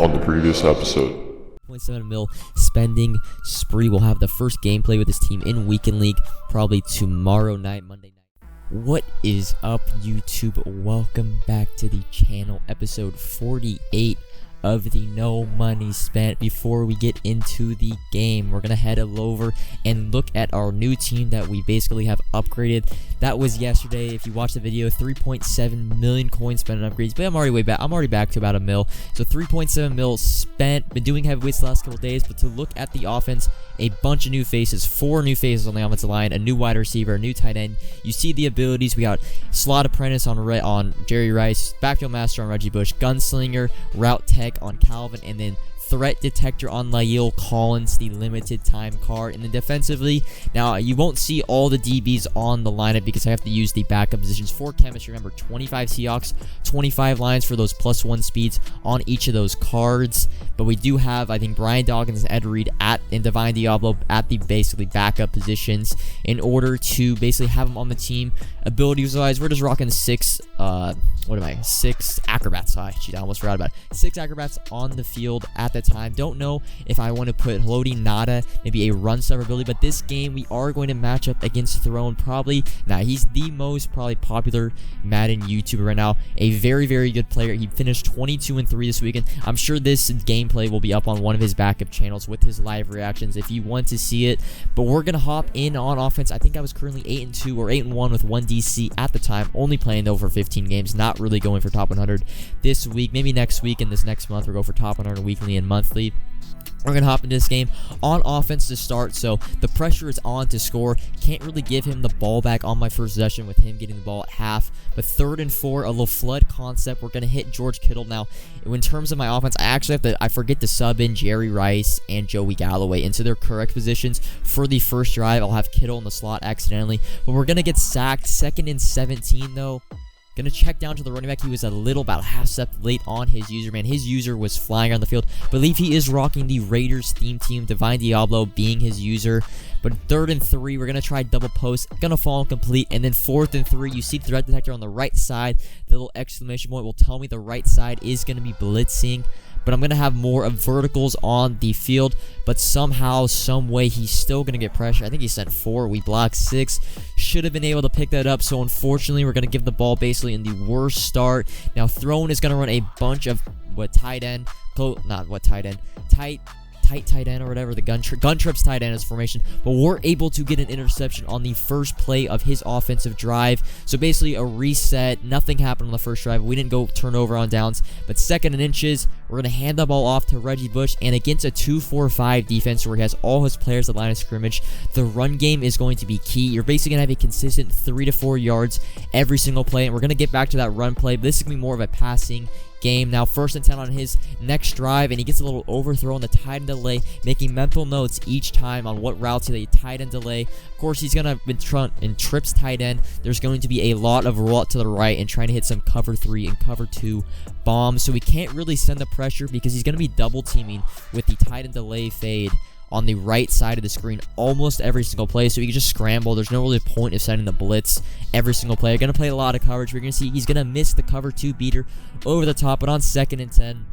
on the previous episode. 0.7 mil spending spree. We'll have the first gameplay with this team in Weekend League probably tomorrow night, Monday night. What is up, YouTube? Welcome back to the channel, episode 48 of the No Money Spent. Before we get into the game, we're gonna head over and look at our new team that we basically have upgraded. That was yesterday. If you watched the video, 3.7 million coins spent on upgrades, but I'm already back to about a mil. So 3.7 mil spent. Been doing heavyweights the last couple days, but to look at the offense, a bunch of new faces, 4 new faces on the offensive line, a new wide receiver, a new tight end. You see the abilities. We got slot apprentice on Jerry Rice, backfield master on Reggie Bush, gunslinger, route tech on Calvin, and then threat detector on Lael Collins, the limited time card. And then defensively, now you won't see all the DBs on the lineup because I have to use the backup positions for chemistry. Remember, 25 Seahawks, 25 Lions for those +1 speeds on each of those cards. But we do have, I think, Brian Dawkins and Ed Reed and Divine Diablo at the basically backup positions in order to basically have them on the team. Abilities-wise, we're just rocking 6 acrobats. I almost forgot about it. 6 acrobats on the field at the time. Don't know if I want to put Lodi Nada, maybe a run stuffer ability, but this game we are going to match up against Throne. He's the most popular Madden YouTuber right now. A very, very good player. He finished 22-3 this weekend. I'm sure this gameplay will be up on one of his backup channels with his live reactions if you want to see it. But we're gonna hop in on offense. I think I was currently 8-2 or 8-1 with 1 DC at the time, only playing though for 15 games, not really going for top 100 this week. Maybe next week and this next month we'll go for top 100 weekly and monthly. We're going to hop into this game on offense to start, so the pressure is on to score. Can't really give him the ball back on my first possession with him getting the ball at half, but 3rd and 4, a little flood concept. We're going to hit George Kittle. Now, in terms of my offense, I forget to sub in Jerry Rice and Joey Galloway into their correct positions. For the first drive, I'll have Kittle in the slot accidentally, but we're going to get sacked. 2nd and 17, though. Gonna check down to the running back. He was about a half step late on his user, man. His user was flying on the field. Believe he is rocking the Raiders theme team, Divine Diablo being his user. But 3rd and 3, we're gonna try double post. Gonna fall incomplete. And then 4th and 3, you see the threat detector on the right side. The little exclamation point will tell me the right side is gonna be blitzing. But I'm going to have more of verticals on the field. But somehow, some way, he's still going to get pressure. I think he sent 4. We blocked 6. Should have been able to pick that up. So, unfortunately, we're going to give the ball basically in the worst start. Now, Throne is going to run a bunch of tight end or whatever, the gun trips tight end is formation, but we're able to get an interception on the first play of his offensive drive. So basically a reset. Nothing happened on the first drive. We didn't go turnover on downs, but 2nd and inches, we're going to hand the ball off to Reggie Bush, and against a 2-4-5 defense where he has all his players at line of scrimmage, the run game is going to be key. You're basically going to have a consistent 3 to 4 yards every single play, and we're going to get back to that run play, but this is going to be more of a passing game. Now 1st and 10 on his next drive, and he gets a little overthrow on the tight end delay, making mental notes each time on what routes he tight end delay. Of course, he's gonna in trips tight end. There's going to be a lot of roll out to the right and trying to hit some cover 3 and cover 2 bombs. So we can't really send the pressure because he's gonna be double teaming with the tight end delay fade on the right side of the screen almost every single play, so you can just scramble. There's no really point of sending the blitz every single play. You're going to play a lot of coverage. We're going to see he's going to miss the cover 2 beater over the top, but on 2nd and 10,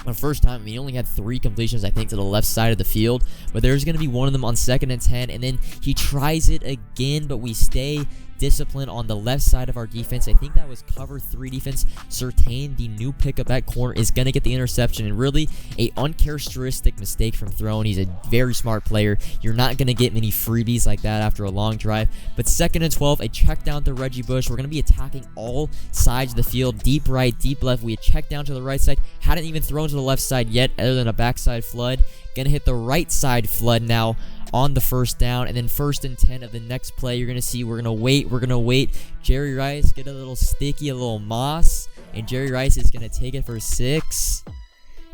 the first time, he only had 3 completions, I think, to the left side of the field, but there's going to be one of them on 2nd and 10, and then he tries it again, but we stay discipline on the left side of our defense. I think that was cover 3 defense. Sertain, the new pickup at corner, is going to get the interception, and really a uncharacteristic mistake from Throne. He's a very smart player. You're not going to get many freebies like that after a long drive. But 2nd and 12, a check down to Reggie Bush. We're going to be attacking all sides of the field, deep right, deep left. We had checked down to the right side. Hadn't even thrown to the left side yet, other than a backside flood. Going to hit the right side flood now on the 1st down, and then 1st and 10 of the next play. You're gonna see we're gonna wait. Jerry Rice get a little sticky, a little moss, and Jerry Rice is gonna take it for 6.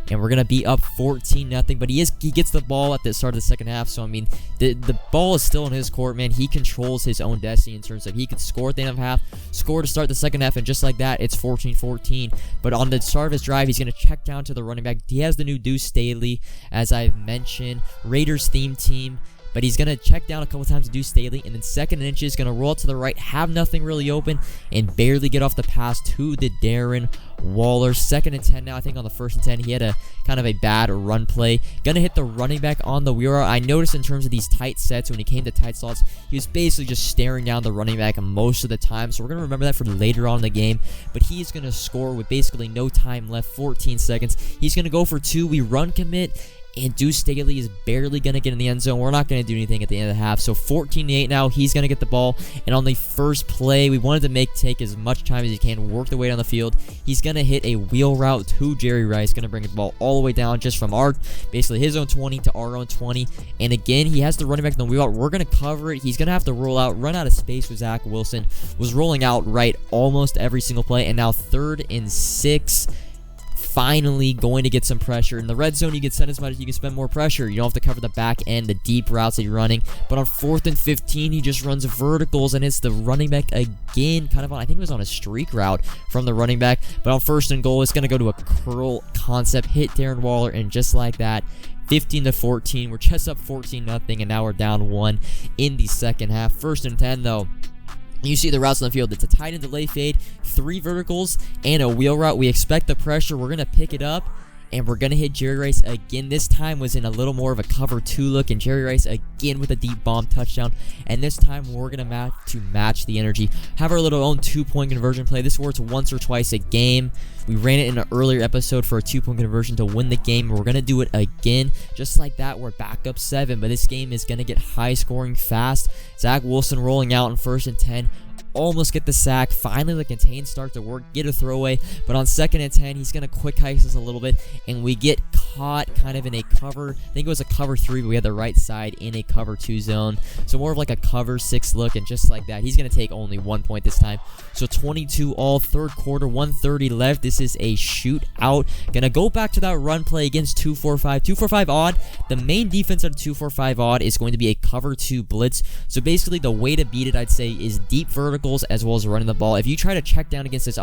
and we're gonna be up 14-0. But he gets the ball at the start of the second half. So I mean, the ball is still in his court, man. He controls his own destiny in terms of he could score at the end of half, score to start the second half, and just like that, it's 14-14. But on the start of his drive, he's gonna check down to the running back. He has the new Deuce Staley, as I've mentioned, Raiders theme team. but he's going to check down a couple times to do Staley, and then second and inches, going to roll out to the right, have nothing really open, and barely get off the pass to the Darren Waller. Second and 10 now. I think on the first and 10, he had a kind of a bad run play. Gonna hit the running back on the wheel route. I noticed in terms of these tight sets, when he came to tight slots, he was basically just staring down the running back most of the time. So we're gonna remember that for later on in the game. But he's gonna score with basically no time left, 14 seconds. He's gonna go for 2. We run commit, and Deuce Staley is barely going to get in the end zone. We're not going to do anything at the end of the half. So 14-8 now. He's going to get the ball. And on the first play, we wanted to take as much time as he can, work the way down the field. He's going to hit a wheel route to Jerry Rice. Going to bring the ball all the way down just from basically his own 20 to our own 20. And again, he has the running back in the wheel route. We're going to cover it. He's going to have to roll out, run out of space with Zach Wilson. Was rolling out right almost every single play. And now 3rd and 6. Finally going to get some pressure. In the red zone, you can send as much as you can spend more pressure. You don't have to cover the back end, the deep routes that you're running. But on 4th and 15, he just runs verticals and hits the running back again. Kind of on, I think it was on a streak route from the running back. But on 1st and goal, it's going to go to a curl concept, hit Darren Waller, and just like that, 15-14. We're just up 14-0, and now we're down 1 in the second half. 1st and 10, though. You see the routes on the field. It's a tight end delay fade, 3 verticals, and a wheel route. We expect the pressure. We're going to pick it up, and we're going to hit Jerry Rice again. This time was in a little more of a cover 2 look, and Jerry Rice again with a deep bomb touchdown. And this time we're going to match the energy. Have our little own 2-point conversion play. This works once or twice a game. We ran it in an earlier episode for a 2-point conversion to win the game. We're going to do it again. Just like that, we're back up 7, but this game is going to get high scoring fast. Zach Wilson rolling out in 1st and 10. Almost get the sack. Finally, the contain start to work. Get a throwaway. But on 2nd and 10, he's going to quick heist us a little bit. And we get caught kind of in a cover. I think it was a cover 3, but we had the right side in a cover 2 zone. So more of like a cover 6 look. And just like that, he's going to take only 1 point this time. So 22 all, 3rd quarter, 1:30 left. This is a shootout. Going to go back to that run play against 2-4-5. 2-4-5 odd. The main defense of 2-4-5 odd is going to be a cover 2 blitz. So basically, the way to beat it, I'd say, is deep vertical as well as running the ball. If you try to check down against this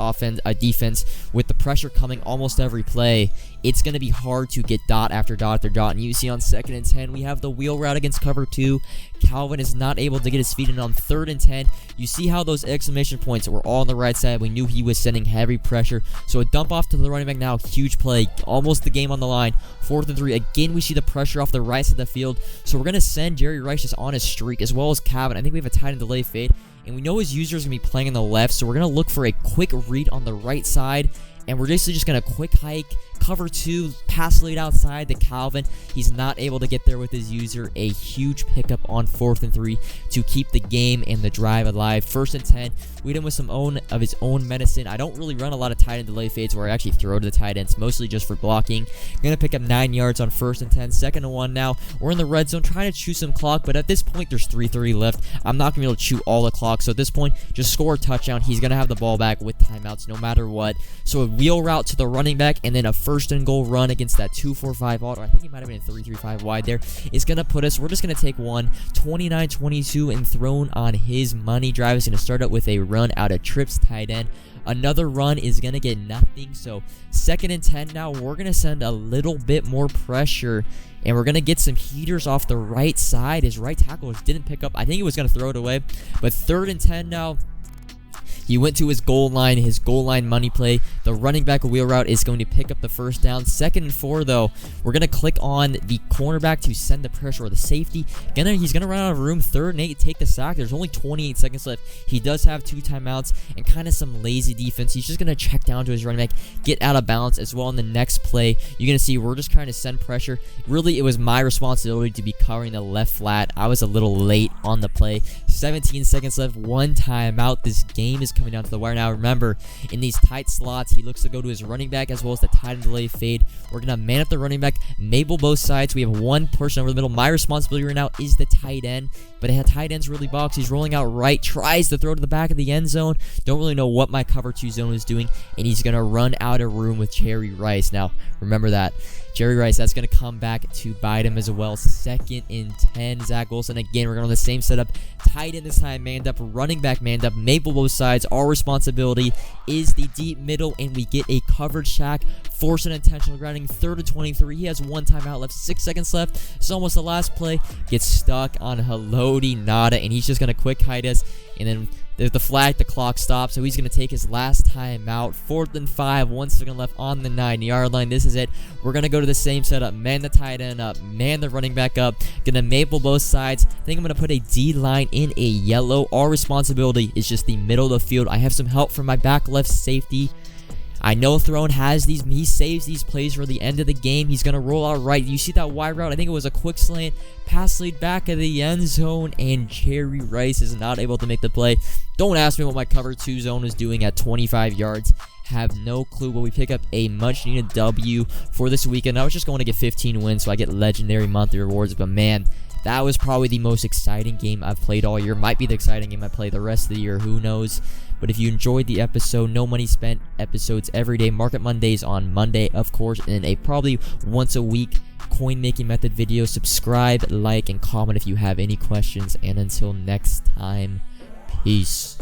defense with the pressure coming almost every play, it's going to be hard to get dot after dot after dot. And you see on 2nd and 10, we have the wheel route against cover 2. Calvin is not able to get his feet in on 3rd and 10. You see how those exclamation points were all on the right side. We knew he was sending heavy pressure. So a dump off to the running back now. Huge play. Almost the game on the line. 4th and 3. Again, we see the pressure off the right side of the field. So we're going to send Jerry Rice just on his streak as well as Calvin. I think we have a tight end delay fade. And we know his user is going to be playing on the left, so we're going to look for a quick read on the right side. And we're basically just going to quick hike, cover 2, pass lead outside to Calvin. He's not able to get there with his user. A huge pickup on 4th and 3 to keep the game and the drive alive. 1st and 10, we hit him with some of his own medicine. I don't really run a lot of tight end delay fades where I actually throw to the tight ends, mostly just for blocking. Going to pick up 9 yards on 1st and 10. 2nd and 1 now. We're in the red zone trying to chew some clock, but at this point, there's 3:30 left. I'm not going to be able to chew all the clock, so at this point, just score a touchdown. He's going to have the ball back with timeouts no matter what. So a wheel route to the running back, and then a 1st and goal run against that 2-4-5 auto. I think it might have been a 3-3-5 wide there. It's going to put us, we're just going to take one, 29-22, and thrown on his money drive. Is going to start out with a run out of trips tight end. Another run is going to get nothing. So 2nd and 10 now. We're going to send a little bit more pressure, and we're going to get some heaters off the right side. His right tackle didn't pick up. I think he was going to throw it away. But 3rd and 10 now. He went to his goal line money play. The running back wheel route is going to pick up the 1st down. 2nd and 4, though, we're going to click on the cornerback to send the pressure, or the safety. He's going to run out of room. 3rd and 8, take the sack. There's only 28 seconds left. He does have 2 timeouts and kind of some lazy defense. He's just going to check down to his running back, get out of balance as well. In the next play, you're going to see we're just trying to send pressure. Really, it was my responsibility to be covering the left flat. I was a little late on the play. 17 seconds left, 1 timeout. This game is coming down to the wire now. Remember, in these tight slots, he looks to go to his running back as well as the tight end delay fade. We're going to man up the running back, Mabel both sides. We have one person over the middle. My responsibility right now is the tight end, but tight end's really box. He's rolling out right, tries to throw to the back of the end zone. Don't really know what my cover 2 zone is doing, and he's going to run out of room with Jerry Rice. Now, remember that. Jerry Rice, that's going to come back to bite him as well. 2nd and 10. Zach Wilson again. We're going on the same setup. Tight end this time, manned up. Running back, manned up. Maple both sides. sides. Our responsibility is the deep middle, and we get a coverage sack, force an intentional grounding, 3rd and 23. He has 1 timeout left, 6 seconds left. It's almost the last play. Gets stuck on Haloti Nada, and he's just going to quick hide us, and then there's the flag, the clock stops, so he's going to take his last time out. 4th and 5, 1 second left on the 9-yard line. This is it. We're going to go to the same setup. Man the tight end up, man the running back up. Going to maple both sides. I think I'm going to put a D-line in a yellow. Our responsibility is just the middle of the field. I have some help from my back left safety. I know Throne has these, he saves these plays for the end of the game. He's going to roll out right. You see that wide route? I think it was a quick slant, pass lead back of the end zone, and Jerry Rice is not able to make the play. Don't ask me what my cover 2 zone is doing at 25 yards. Have no clue, but we pick up a much needed W for this weekend. I was just going to get 15 wins so I get legendary monthly rewards, but man, that was probably the most exciting game I've played all year. Might be the exciting game I play the rest of the year, who knows. But if you enjoyed the episode, No Money Spent episodes every day, Market Mondays on Monday, of course, and a probably once a week coin making method video. Subscribe, like, and comment if you have any questions. And until next time, peace.